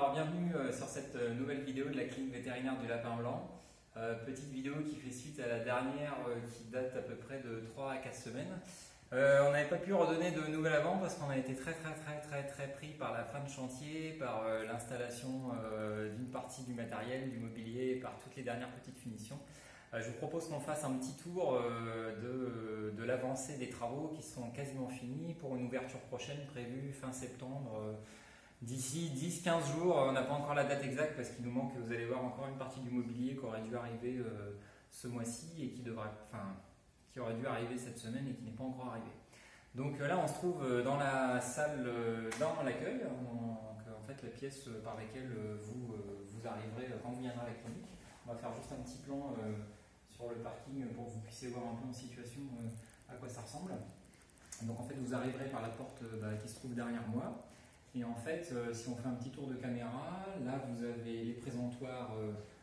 Alors bienvenue sur cette nouvelle vidéo de la clinique vétérinaire du Lapin Blanc. Petite vidéo qui fait suite à la dernière qui date à peu près de 3 à 4 semaines. On n'avait pas pu redonner de nouvelles avant parce qu'on a été très pris par la fin de chantier, par l'installation d'une partie du matériel, du mobilier, par toutes les dernières petites finitions. Je vous propose qu'on fasse un petit tour de l'avancée des travaux qui sont quasiment finis pour une ouverture prochaine prévue fin septembre. D'ici 10-15 jours, on n'a pas encore la date exacte parce qu'il nous manque, vous allez voir, encore une partie du mobilier qui aurait dû arriver ce mois-ci et qui aurait dû arriver cette semaine et qui n'est pas encore arrivé. Donc là, on se trouve dans la salle, dans l'accueil, en fait la pièce par laquelle vous arriverez quand vous viendrez à la clinique. On va faire juste un petit plan sur le parking pour que vous puissiez voir un peu en situation à quoi ça ressemble. Donc en fait, vous arriverez par la porte qui se trouve derrière moi. Et en fait, si on fait un petit tour de caméra, là vous avez les présentoirs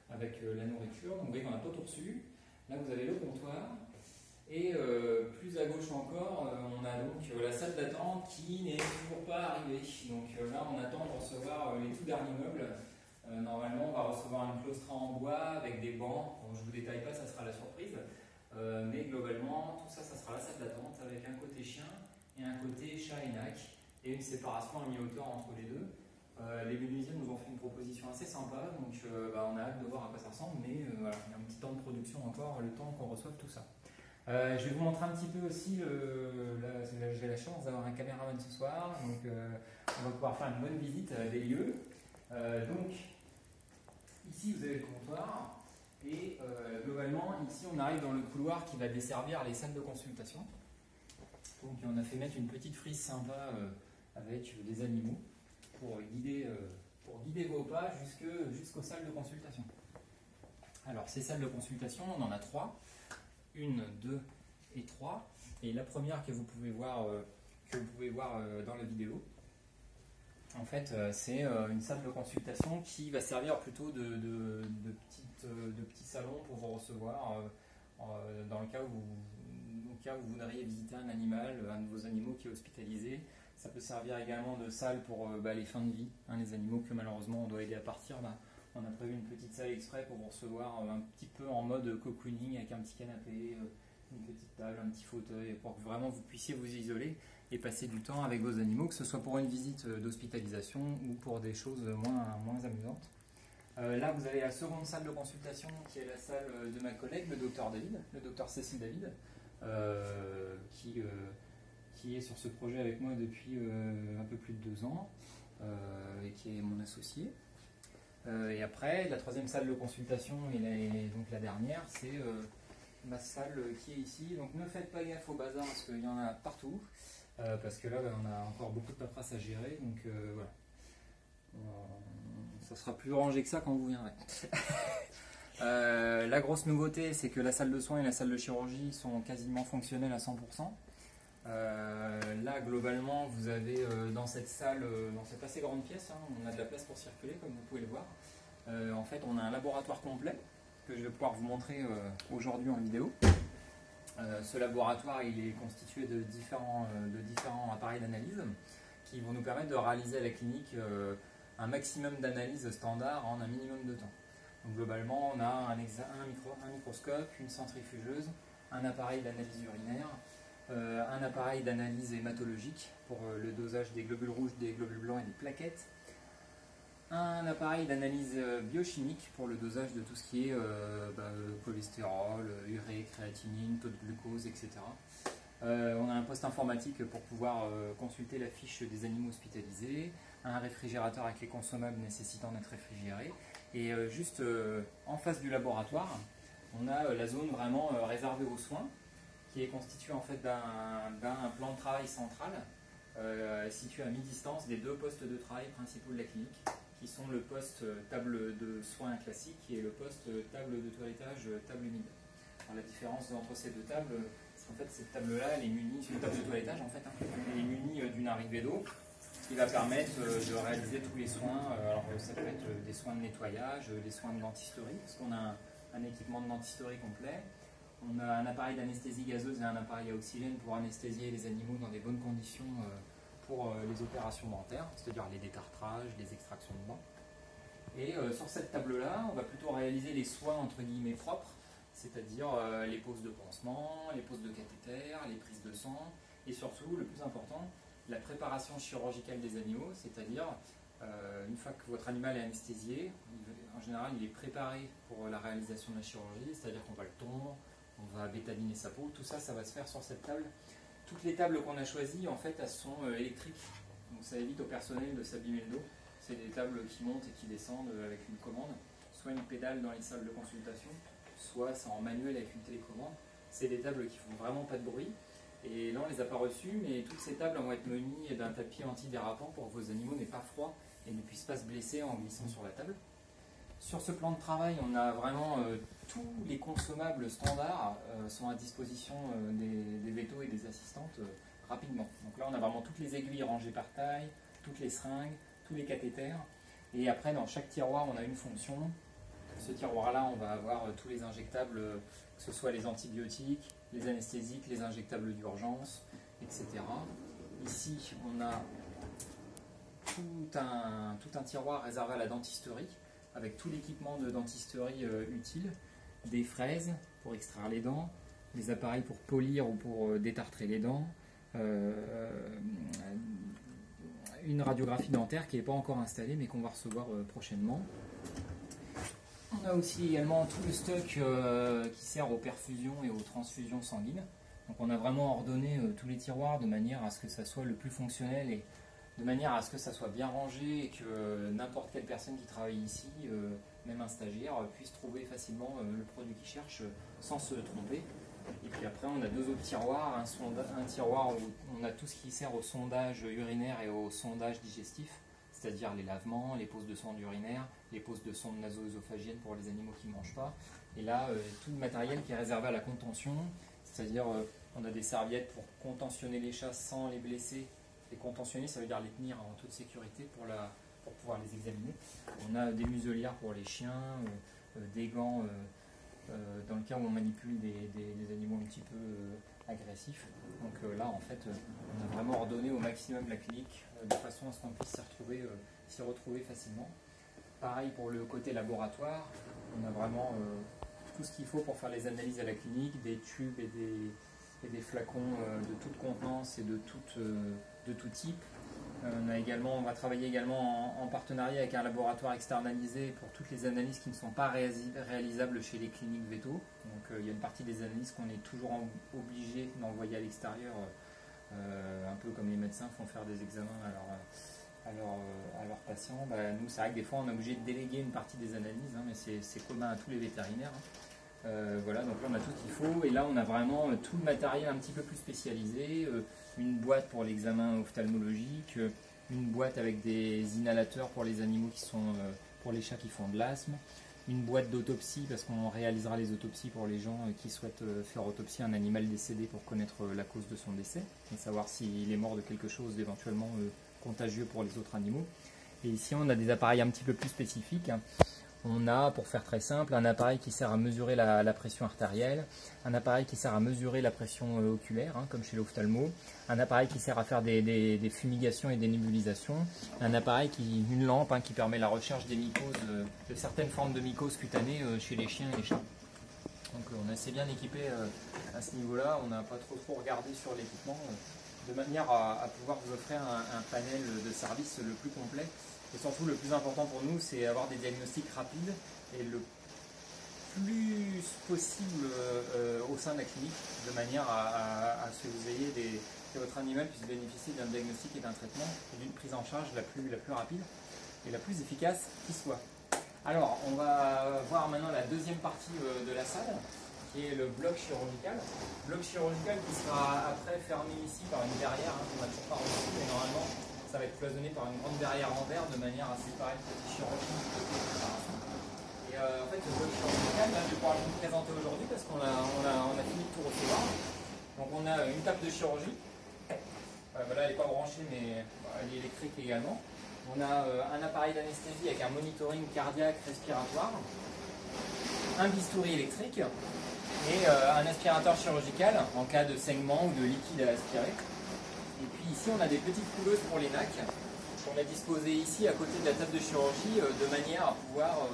avec la nourriture. Donc vous voyez qu'on n'a pas tout reçu. Là vous avez le comptoir. Et plus à gauche encore, on a donc la salle d'attente qui n'est toujours pas arrivée. Donc là on attend de recevoir les tout derniers meubles. Normalement on va recevoir une claustra en bois avec des bancs. Bon, je ne vous détaille pas, ça sera la surprise. Mais globalement, tout ça, ça sera la salle d'attente avec un côté chien et un côté chat et nac. Et une séparation à mi-hauteur entre les deux. Les menuisiers nous ont fait une proposition assez sympa, donc on a hâte de voir à quoi ça ressemble, mais voilà, il y a un petit temps de production encore, le temps qu'on reçoive tout ça. Je vais vous montrer un petit peu aussi, j'ai la chance d'avoir un caméraman ce soir, donc on va pouvoir faire une bonne visite des lieux. Donc ici vous avez le comptoir, et globalement ici on arrive dans le couloir qui va desservir les salles de consultation. Donc on a fait mettre une petite frise sympa avec des animaux pour guider vos pas jusqu'aux salles de consultation. Alors ces salles de consultation, on en a 3. 1, 2 et 3. Et la première que vous pouvez voir dans la vidéo, en fait c'est une salle de consultation qui va servir plutôt de petit salon pour vous recevoir dans le cas où vous voudriez visiter un animal, un de vos animaux qui est hospitalisé. Ça peut servir également de salle pour les fins de vie, les animaux que malheureusement on doit aider à partir. On a prévu une petite salle exprès pour vous recevoir un petit peu en mode cocooning avec un petit canapé, une petite table, un petit fauteuil, pour que vraiment vous puissiez vous isoler et passer du temps avec vos animaux, que ce soit pour une visite d'hospitalisation ou pour des choses moins amusantes. Là, vous avez la seconde salle de consultation qui est la salle de ma collègue, le docteur David, le docteur Cécile David, qui est sur ce projet avec moi depuis un peu plus de 2 ans et qui est mon associé. Et après, la troisième salle de consultation et donc la dernière, c'est ma salle qui est ici. Donc ne faites pas gaffe au bazar parce qu'il y en a partout, parce que là on a encore beaucoup de paperasse à gérer, donc voilà. Ça sera plus rangé que ça quand vous viendrez. La grosse nouveauté, c'est que la salle de soins et la salle de chirurgie sont quasiment fonctionnelles à 100%. Là, globalement, vous avez dans cette salle, dans cette assez grande pièce, on a de la place pour circuler, comme vous pouvez le voir. En fait, on a un laboratoire complet que je vais pouvoir vous montrer aujourd'hui en vidéo. Ce laboratoire, il est constitué de différents appareils d'analyse qui vont nous permettre de réaliser à la clinique un maximum d'analyses standard en un minimum de temps. Donc, globalement, on a un microscope, une centrifugeuse, un appareil d'analyse urinaire, un appareil d'analyse hématologique pour le dosage des globules rouges, des globules blancs et des plaquettes, un appareil d'analyse biochimique pour le dosage de tout ce qui est cholestérol, urée, créatinine, taux de glucose, etc. On a un poste informatique pour pouvoir consulter la fiche des animaux hospitalisés, un réfrigérateur avec les consommables nécessitant d'être réfrigérés, et juste en face du laboratoire, on a la zone vraiment réservée aux soins, qui est constitué en fait d'un plan de travail central situé à mi-distance des 2 postes de travail principaux de la clinique, qui sont le poste table de soins classique et le poste table de toilettage table humide. Alors, la différence entre ces 2 tables, c'est qu'en fait cette table-là, elle est munie, c'est une table de toilettage en fait, elle est munie d'une arrivée d'eau qui va permettre de réaliser tous les soins. Alors ça peut être des soins de nettoyage, des soins de dentisterie, parce qu'on a un équipement de dentisterie complet. On a un appareil d'anesthésie gazeuse et un appareil à oxygène pour anesthésier les animaux dans des bonnes conditions pour les opérations dentaires, c'est-à-dire les détartrages, les extractions de dents. Et sur cette table-là, on va plutôt réaliser les soins entre guillemets propres, c'est-à-dire les poses de pansement, les poses de cathéter, les prises de sang, et surtout, le plus important, la préparation chirurgicale des animaux, c'est-à-dire une fois que votre animal est anesthésié, en général il est préparé pour la réalisation de la chirurgie, c'est-à-dire qu'on va le tondre, on va bétadiner sa peau, tout ça, ça va se faire sur cette table. Toutes les tables qu'on a choisies, en fait, elles sont électriques, donc ça évite au personnel de s'abîmer le dos. C'est des tables qui montent et qui descendent avec une commande, soit une pédale dans les salles de consultation, soit c'est en manuel avec une télécommande. C'est des tables qui font vraiment pas de bruit. Et là on les a pas reçues, mais toutes ces tables vont être munies d'un tapis antidérapant pour que vos animaux n'aient pas froid et ne puissent pas se blesser en glissant sur la table. Sur ce plan de travail, on a vraiment tous les consommables standards sont à disposition des vétos et des assistantes rapidement. Donc là on a vraiment toutes les aiguilles rangées par taille, toutes les seringues, tous les cathéters, et après dans chaque tiroir on a une fonction. Ce tiroir là on va avoir tous les injectables, que ce soit les antibiotiques, les anesthésiques, les injectables d'urgence, etc. Ici on a tout un tiroir réservé à la dentisterie, avec tout l'équipement de dentisterie utile, des fraises pour extraire les dents, des appareils pour polir ou pour détartrer les dents, une radiographie dentaire qui n'est pas encore installée mais qu'on va recevoir prochainement. On a aussi également tout le stock qui sert aux perfusions et aux transfusions sanguines. Donc on a vraiment ordonné tous les tiroirs de manière à ce que ça soit le plus fonctionnel et de manière à ce que ça soit bien rangé et que n'importe quelle personne qui travaille ici, même un stagiaire, puisse trouver facilement le produit qu'il cherche sans se tromper. Et puis après on a deux autres tiroirs, un tiroir où on a tout ce qui sert au sondage urinaire et au sondage digestif, c'est-à-dire les lavements, les poses de sonde urinaire, les poses de sonde naso-œsophagienne pour les animaux qui ne mangent pas. Et là, tout le matériel qui est réservé à la contention, c'est-à-dire on a des serviettes pour contentionner les chats sans les blesser. Les contentionner, ça veut dire les tenir en toute sécurité pour pouvoir les examiner. On a des muselières pour les chiens, des gants dans le cas où on manipule des animaux un petit peu agressifs. Donc là, en fait, on a vraiment ordonné au maximum la clinique de façon à ce qu'on puisse s'y retrouver facilement. Pareil pour le côté laboratoire, on a vraiment tout ce qu'il faut pour faire les analyses à la clinique, des tubes et des flacons de toute contenance et de tout type. On va travailler également en partenariat avec un laboratoire externalisé pour toutes les analyses qui ne sont pas réalisables chez les cliniques véto. Donc il y a une partie des analyses qu'on est toujours obligé d'envoyer à l'extérieur, un peu comme les médecins font faire des examens à leurs patients. Nous, c'est vrai que des fois on est obligé de déléguer une partie des analyses, mais c'est commun à tous les vétérinaires. Voilà, donc là on a tout ce qu'il faut, et là on a vraiment tout le matériel un petit peu plus spécialisé, une boîte pour l'examen ophtalmologique, une boîte avec des inhalateurs pour les animaux pour les chats qui font de l'asthme, une boîte d'autopsie parce qu'on réalisera les autopsies pour les gens qui souhaitent faire autopsie à un animal décédé pour connaître la cause de son décès et savoir s'il est mort de quelque chose d'éventuellement contagieux pour les autres animaux. Et ici on a des appareils un petit peu plus spécifiques. On a, pour faire très simple, un appareil qui sert à mesurer la pression artérielle, un appareil qui sert à mesurer la pression oculaire, comme chez l'ophtalmo, un appareil qui sert à faire des fumigations et des nébulisations, une lampe qui permet la recherche des mycoses, de certaines formes de mycoses cutanées chez les chiens et les chats. Donc on est assez bien équipé à ce niveau-là, on n'a pas trop regardé sur l'équipement, de manière à pouvoir vous offrir un panel de services le plus complet. Et surtout, le plus important pour nous, c'est avoir des diagnostics rapides et le plus possible au sein de la clinique, de manière à ce que vous ayez que votre animal puisse bénéficier d'un diagnostic et d'un traitement et d'une prise en charge la plus rapide et la plus efficace qui soit. Alors, on va voir maintenant la deuxième partie de la salle, qui est le bloc chirurgical. Bloc chirurgical qui sera après fermé ici par une verrière, qu'on n'a toujours pas reçue, mais normalement, ça va être cloisonné par une grande barrière en verre de manière à séparer le petit chirurgien de la préparation. Et en fait, le bloc chirurgical, là, je vais pouvoir vous le présenter aujourd'hui parce qu'on a fini de tout recevoir. Donc on a une table de chirurgie. Voilà, elle n'est pas branchée, mais elle est électrique également. On a un appareil d'anesthésie avec un monitoring cardiaque respiratoire, un bistouri électrique et un aspirateur chirurgical en cas de saignement ou de liquide à aspirer. Et puis ici on a des petites couleuses pour les NAC, pour on a disposé ici à côté de la table de chirurgie de manière à pouvoir,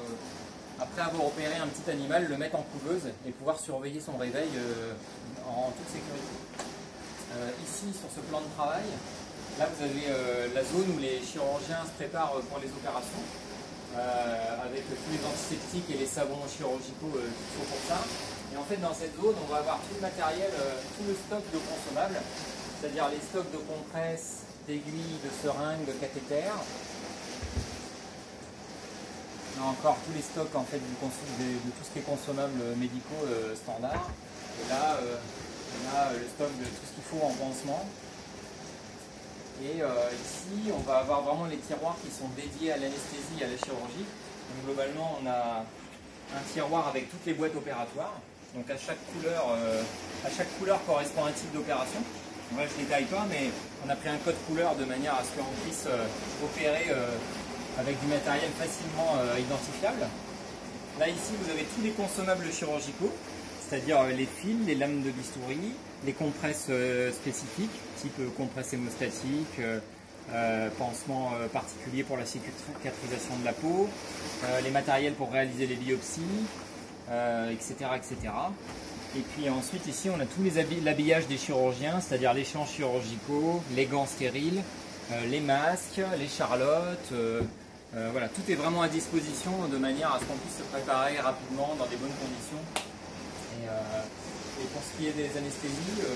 après avoir opéré un petit animal, le mettre en couveuse et pouvoir surveiller son réveil en toute sécurité. Ici, sur ce plan de travail, là vous avez la zone où les chirurgiens se préparent pour les opérations, avec tous les antiseptiques et les savons chirurgicaux qu'il faut pour ça. Et en fait, dans cette zone, on va avoir tout le matériel, tout le stock de consommables, c'est-à-dire les stocks de compresses, d'aiguilles, de seringues, de cathéters. On a encore tous les stocks en fait, de tout ce qui est consommable médicaux standard. Et là, on a le stock de tout ce qu'il faut en pansement. Et ici, on va avoir vraiment les tiroirs qui sont dédiés à l'anesthésie et à la chirurgie. Donc globalement, on a un tiroir avec toutes les boîtes opératoires. Donc à chaque couleur correspond un type d'opération. Là, je ne détaille pas, mais on a pris un code couleur de manière à ce qu'on puisse opérer avec du matériel facilement identifiable. Là, ici, vous avez tous les consommables chirurgicaux, c'est-à-dire les fils, les lames de bistouri, les compresses spécifiques, type compresse hémostatique, pansement particulier pour la cicatrisation de la peau, les matériels pour réaliser les biopsies, etc., etc. Et puis ensuite ici on a tous l'habillage des chirurgiens, c'est-à-dire les champs chirurgicaux, les gants stériles, les masques, les charlottes, voilà, tout est vraiment à disposition de manière à ce qu'on puisse se préparer rapidement dans des bonnes conditions. Et pour ce qui est des anesthésies,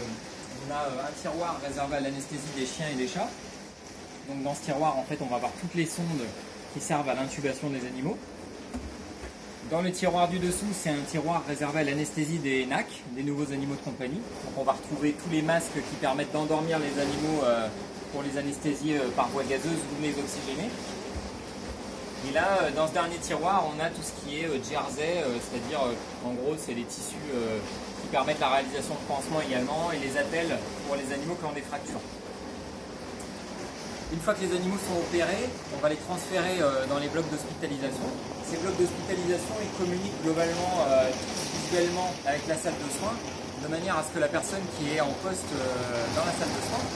on a un tiroir réservé à l'anesthésie des chiens et des chats. Donc dans ce tiroir en fait on va avoir toutes les sondes qui servent à l'intubation des animaux. Dans le tiroir du dessous, c'est un tiroir réservé à l'anesthésie des NAC, des nouveaux animaux de compagnie. Donc on va retrouver tous les masques qui permettent d'endormir les animaux pour les anesthésier par voie gazeuse ou les oxygéner. Et là, dans ce dernier tiroir, on a tout ce qui est jersey, c'est-à-dire en gros c'est les tissus qui permettent la réalisation de pansements également et les attelles pour les animaux qui ont des fractures. Une fois que les animaux sont opérés, on va les transférer dans les blocs d'hospitalisation. Ces blocs d'hospitalisation, ils communiquent globalement, visuellement avec la salle de soins, de manière à ce que la personne qui est en poste dans la salle de soins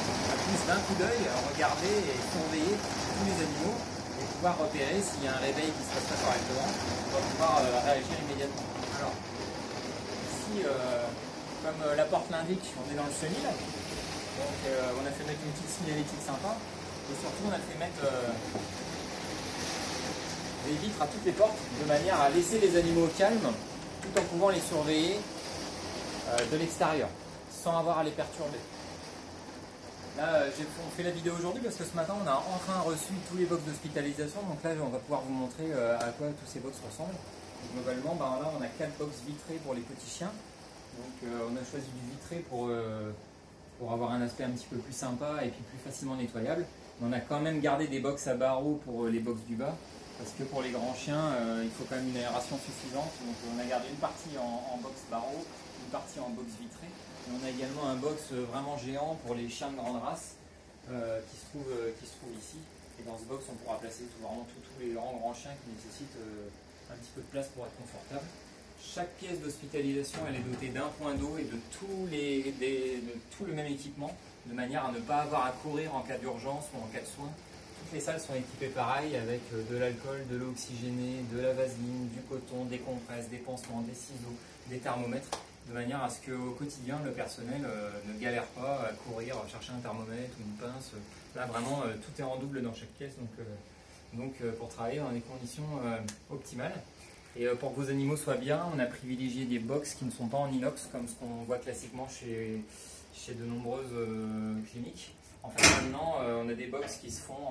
puisse d'un coup d'œil regarder et surveiller tous les animaux et pouvoir repérer s'il y a un réveil qui se passe pas correctement, on va pouvoir réagir immédiatement. Alors, ici, comme la porte l'indique, on est dans le chenil, donc on a fait mettre une petite signalétique sympa. Et surtout, on a fait mettre des vitres à toutes les portes de manière à laisser les animaux au calme tout en pouvant les surveiller de l'extérieur sans avoir à les perturber. Là, on fait la vidéo aujourd'hui parce que ce matin, on a enfin reçu tous les box d'hospitalisation. Donc là, on va pouvoir vous montrer à quoi tous ces box ressemblent. Donc, globalement, là, on a 4 box vitrées pour les petits chiens. Donc on a choisi du vitré pour avoir un aspect un petit peu plus sympa et puis plus facilement nettoyable. On a quand même gardé des box à barreaux pour les box du bas, parce que pour les grands chiens, il faut quand même une aération suffisante. Donc on a gardé une partie en box barreaux, une partie en box vitrée. Et on a également un box vraiment géant pour les chiens de grande race qui se trouve ici. Et dans ce box, on pourra placer vraiment tous les grands chiens qui nécessitent un petit peu de place pour être confortable. Chaque pièce d'hospitalisation elle est dotée d'un point d'eau et de tout le même équipement, de manière à ne pas avoir à courir en cas d'urgence ou en cas de soins. Toutes les salles sont équipées pareil avec de l'alcool, de l'eau oxygénée, de la vaseline, du coton, des compresses, des pansements, des ciseaux, des thermomètres, de manière à ce qu'au quotidien le personnel ne galère pas à courir, chercher un thermomètre ou une pince. Là vraiment tout est en double dans chaque pièce, donc pour travailler dans des conditions optimales. Et pour que vos animaux soient bien, on a privilégié des box qui ne sont pas en inox, comme ce qu'on voit classiquement chez de nombreuses cliniques. En fait, maintenant, on a des box qui se font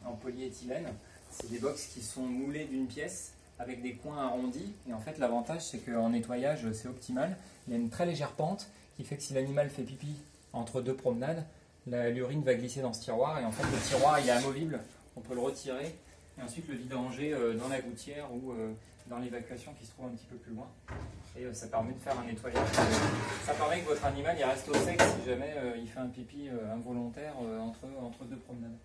en polyéthylène. C'est des box qui sont moulées d'une pièce avec des coins arrondis. Et en fait, l'avantage, c'est qu'en nettoyage, c'est optimal. Il y a une très légère pente qui fait que si l'animal fait pipi entre deux promenades, l'urine va glisser dans ce tiroir. Et en fait, le tiroir, il est amovible. On peut le retirer et ensuite le vidanger dans la gouttière ou dans l'évacuation qui se trouve un petit peu plus loin. Et ça permet de faire un nettoyage. Ça permet que votre animal il reste au sec si jamais il fait un pipi involontaire entre deux promenades.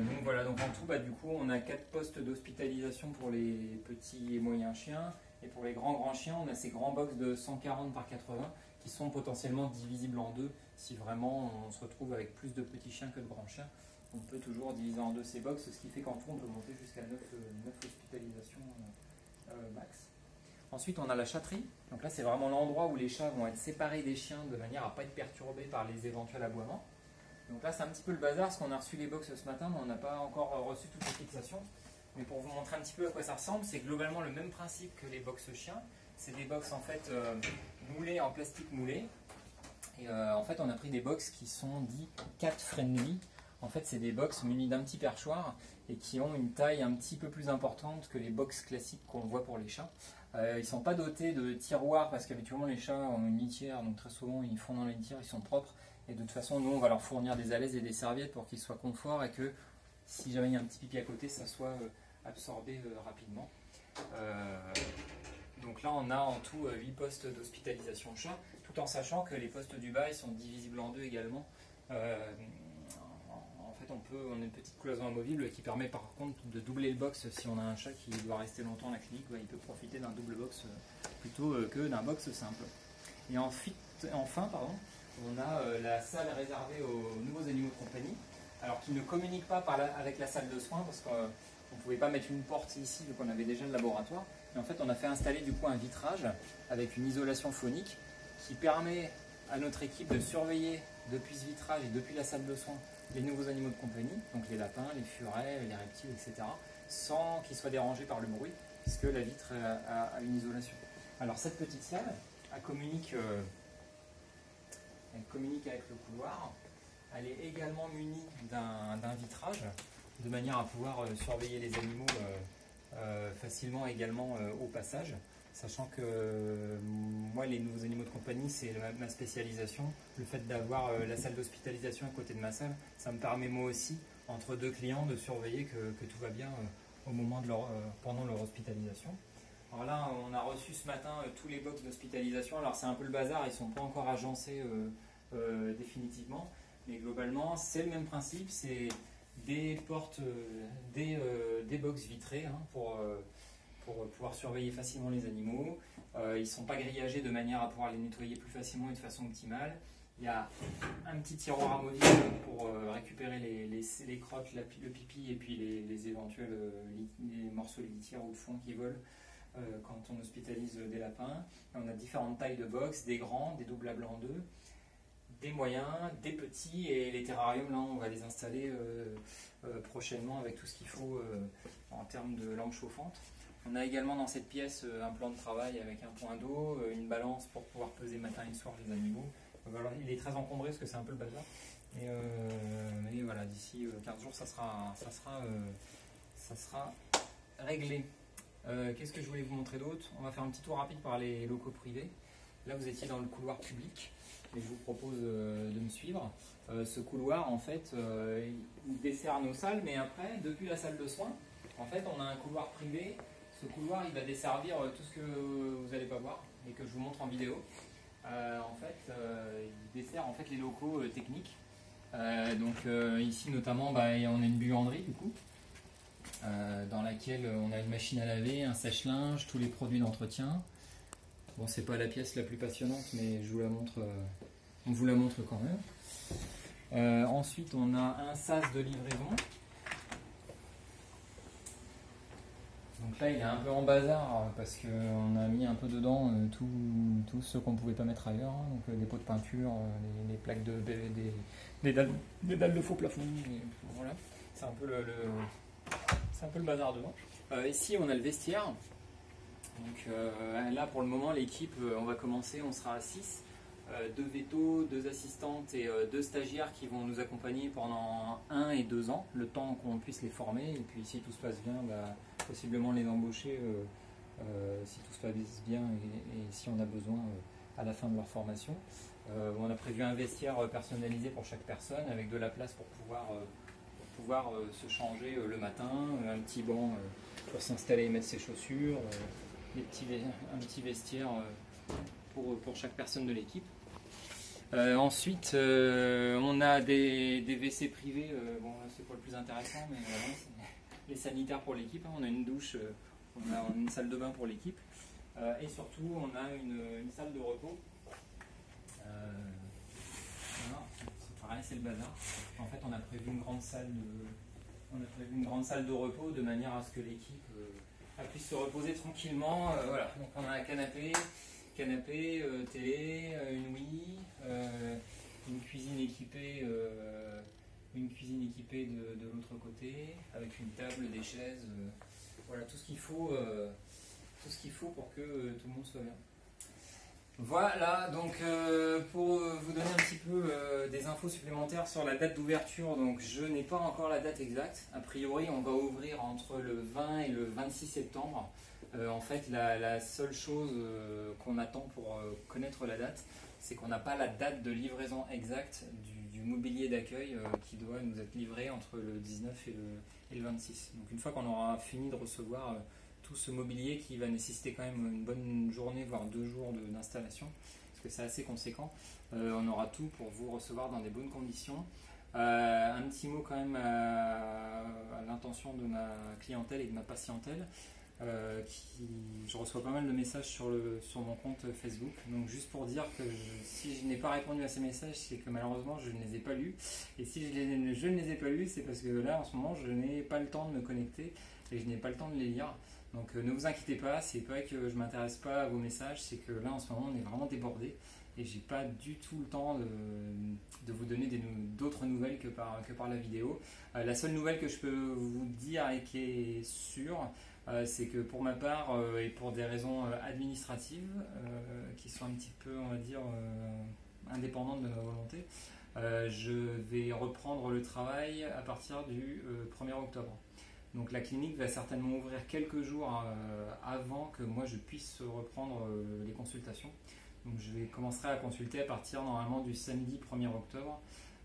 Donc voilà, donc en tout, du coup, on a 4 postes d'hospitalisation pour les petits et moyens chiens. Et pour les grands chiens, on a ces grands box de 140 par 80 qui sont potentiellement divisibles en deux si vraiment on se retrouve avec plus de petits chiens que de grands chiens. on peut toujours diviser en deux ces box, ce qui fait qu'en tout on peut monter jusqu'à 9 hospitalisations max. Ensuite on a la chatterie, donc là c'est vraiment l'endroit où les chats vont être séparés des chiens de manière à ne pas être perturbés par les éventuels aboiements. Donc là c'est un petit peu le bazar parce qu'on a reçu les box ce matin mais on n'a pas encore reçu toutes les fixations. Mais pour vous montrer un petit peu à quoi ça ressemble, c'est globalement le même principe que les box chiens. C'est des box en fait moulées en plastique moulé. Et en fait on a pris des box qui sont dits cat friendly. En fait c'est des box munis d'un petit perchoir et qui ont une taille un petit peu plus importante que les box classiques qu'on voit pour les chats. Ils ne sont pas dotés de tiroirs parce qu'habituellement les chats ont une litière, donc très souvent ils font dans la litière, ils sont propres. Et de toute façon nous on va leur fournir des alaises et des serviettes pour qu'ils soient confort et que si jamais il y a un petit pipi à côté ça soit absorbé rapidement. Donc là on a en tout 8 postes d'hospitalisation chat, tout en sachant que les postes du bas ils sont divisibles en deux également. En fait on a une petite cloison amovible qui permet par contre de doubler le box. Si on a un chat qui doit rester longtemps à la clinique, il peut profiter d'un double box plutôt que d'un box simple. Et enfin on a la salle réservée aux nouveaux animaux de compagnie, alors qui ne communique pas avec la salle de soins parce qu'on ne pouvait pas mettre une porte ici vu qu'on avait déjà le laboratoire. Et en fait on a fait installer du coup un vitrage avec une isolation phonique qui permet à notre équipe de surveiller depuis ce vitrage et depuis la salle de soins les nouveaux animaux de compagnie, donc les lapins, les furets, les reptiles, etc., sans qu'ils soient dérangés par le bruit, puisque la vitre a une isolation. Alors cette petite salle, elle communique avec le couloir, elle est également munie d'un vitrage, de manière à pouvoir surveiller les animaux facilement également au passage. Sachant que moi, les nouveaux animaux de compagnie, c'est ma spécialisation. Le fait d'avoir la salle d'hospitalisation à côté de ma salle, ça me permet moi aussi, entre deux clients, de surveiller que tout va bien au moment de pendant leur hospitalisation. Alors là, on a reçu ce matin tous les box d'hospitalisation. Alors c'est un peu le bazar, ils ne sont pas encore agencés définitivement. Mais globalement, c'est le même principe. C'est des portes, des box vitrées pour pouvoir surveiller facilement les animaux. Ils ne sont pas grillagés de manière à pouvoir les nettoyer plus facilement et de façon optimale. Il y a un petit tiroir amovible pour récupérer les crottes, le pipi et puis les éventuels les morceaux de litière ou de fond qui volent quand on hospitalise des lapins. Et on a différentes tailles de box, des grands, des doublables en deux, des moyens, des petits, et les terrariums là on va les installer prochainement avec tout ce qu'il faut en termes de lampes chauffantes. On a également dans cette pièce un plan de travail avec un point d'eau, une balance pour pouvoir peser matin et soir les animaux. Alors, il est très encombré parce que c'est un peu le bazar. Mais voilà, d'ici 15 jours ça sera réglé. Qu'est-ce que je voulais vous montrer d'autre? On va faire un petit tour rapide par les locaux privés. Là vous étiez dans le couloir public et je vous propose de me suivre. Ce couloir en fait il dessert nos salles, mais après depuis la salle de soins en fait on a un couloir privé. Ce couloir il va desservir tout ce que vous n'allez pas voir et que je vous montre en vidéo. Il dessert en fait les locaux techniques. Ici notamment on a une buanderie du coup dans laquelle on a une machine à laver, un sèche-linge, tous les produits d'entretien. Bon, c'est pas la pièce la plus passionnante, mais je vous la montre, on vous la montre quand même. Ensuite, on a un sas de livraison. Donc là, il est un peu en bazar parce qu'on a mis un peu dedans tout ce qu'on ne pouvait pas mettre ailleurs. Hein. Donc des pots de peinture, les plaques des dalles de faux plafond. Voilà, c'est un peu le bazar devant. Ici, on a le vestiaire. Donc là, pour le moment, l'équipe, on va commencer, on sera à 6. 2 vétos, 2 assistantes et 2 stagiaires qui vont nous accompagner pendant 1 et 2 ans, le temps qu'on puisse les former. Et puis si tout se passe bien, possiblement les embaucher si tout se passe bien et si on a besoin à la fin de leur formation. On a prévu un vestiaire personnalisé pour chaque personne avec de la place pour pouvoir se changer le matin, un petit banc pour s'installer et mettre ses chaussures, un petit vestiaire pour chaque personne de l'équipe. Ensuite, on a des WC privés, bon là c'est pas le plus intéressant, mais voilà, c'est les sanitaires pour l'équipe, hein. On a une douche, on a une salle de bain pour l'équipe, et surtout on a une salle de repos. Voilà. pareil, c'est le bazar. En fait, on a prévu une grande salle de repos de manière à ce que l'équipe puisse se reposer tranquillement. Voilà. Donc on a un canapé, télé, une Wii, une cuisine équipée de l'autre côté, avec une table, des chaises, voilà tout ce qu'il faut pour que tout le monde soit bien. Voilà, donc pour vous donner un petit peu des infos supplémentaires sur la date d'ouverture, donc je n'ai pas encore la date exacte. A priori, on va ouvrir entre le 20 et le 26 septembre. En fait, la seule chose qu'on attend pour connaître la date, c'est qu'on n'a pas la date de livraison exacte du mobilier d'accueil qui doit nous être livré entre le 19 et le 26. Donc une fois qu'on aura fini de recevoir tout ce mobilier qui va nécessiter quand même une bonne journée, voire 2 jours d'installation, parce que c'est assez conséquent, on aura tout pour vous recevoir dans des bonnes conditions. Un petit mot quand même à l'intention de ma clientèle et de ma patientèle. Je reçois pas mal de messages sur mon compte Facebook, donc juste pour dire que si je n'ai pas répondu à ces messages, c'est que malheureusement je ne les ai pas lus, et si je ne les ai pas lus, c'est parce que là en ce moment je n'ai pas le temps de me connecter et je n'ai pas le temps de les lire. Donc ne vous inquiétez pas, c'est pas que je m'intéresse pas à vos messages, c'est que là en ce moment on est vraiment débordé et j'ai pas du tout le temps de vous donner d'autres nouvelles que par la vidéo. La seule nouvelle que je peux vous dire et qui est sûre, c'est que pour ma part et pour des raisons administratives qui sont un petit peu, on va dire, indépendantes de ma volonté, je vais reprendre le travail à partir du 1er octobre. Donc la clinique va certainement ouvrir quelques jours avant que moi je puisse reprendre les consultations. Donc je commencerai à consulter à partir normalement du samedi 1er octobre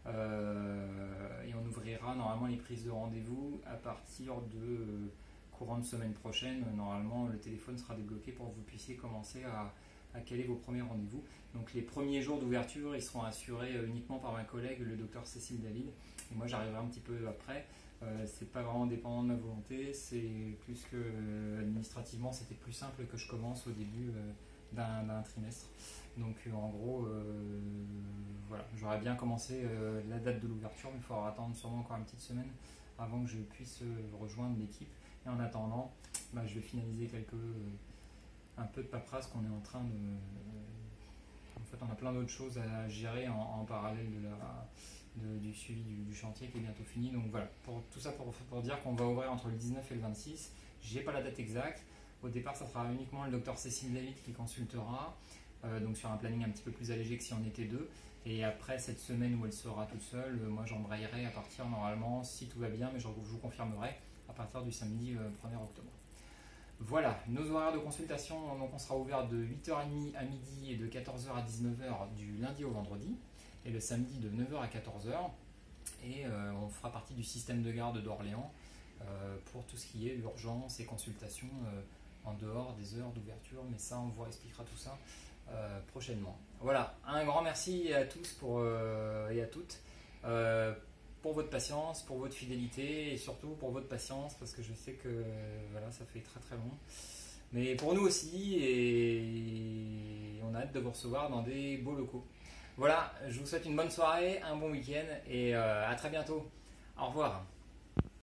et on ouvrira normalement les prises de rendez-vous à partir de courant de semaine prochaine. Normalement le téléphone sera débloqué pour que vous puissiez commencer à caler vos premiers rendez-vous. Donc les premiers jours d'ouverture ils seront assurés uniquement par ma collègue le docteur Cécile David et moi j'arriverai un petit peu après. C'est pas vraiment dépendant de ma volonté, c'est plus que administrativement c'était plus simple que je commence au début d'un trimestre. Donc en gros voilà, j'aurais bien commencé la date de l'ouverture, mais il faudra attendre sûrement encore une petite semaine avant que je puisse rejoindre l'équipe. Et en attendant, je vais finaliser un peu de paperasse qu'on est en train de. En fait, on a plein d'autres choses à gérer en parallèle du suivi du chantier qui est bientôt fini. Donc voilà, tout ça pour dire qu'on va ouvrir entre le 19 et le 26. J'ai pas la date exacte. Au départ, ça sera uniquement le docteur Cécile David qui consultera, donc sur un planning un petit peu plus allégé que si on était deux. Et après cette semaine où elle sera toute seule, moi j'embrayerai à partir normalement, si tout va bien, mais je vous confirmerai, à partir du samedi 1er octobre. Voilà, nos horaires de consultation, donc on sera ouvert de 8h30 à midi et de 14h à 19h du lundi au vendredi, et le samedi de 9h à 14h, et on fera partie du système de garde d'Orléans pour tout ce qui est urgence et consultation en dehors des heures d'ouverture, mais ça on vous expliquera tout ça prochainement. Voilà, un grand merci à tous et à toutes pour votre patience, pour votre fidélité et surtout pour votre patience parce que je sais que voilà, ça fait très très long. Mais pour nous aussi et on a hâte de vous recevoir dans des beaux locaux. Voilà, je vous souhaite une bonne soirée, un bon week-end et à très bientôt. Au revoir.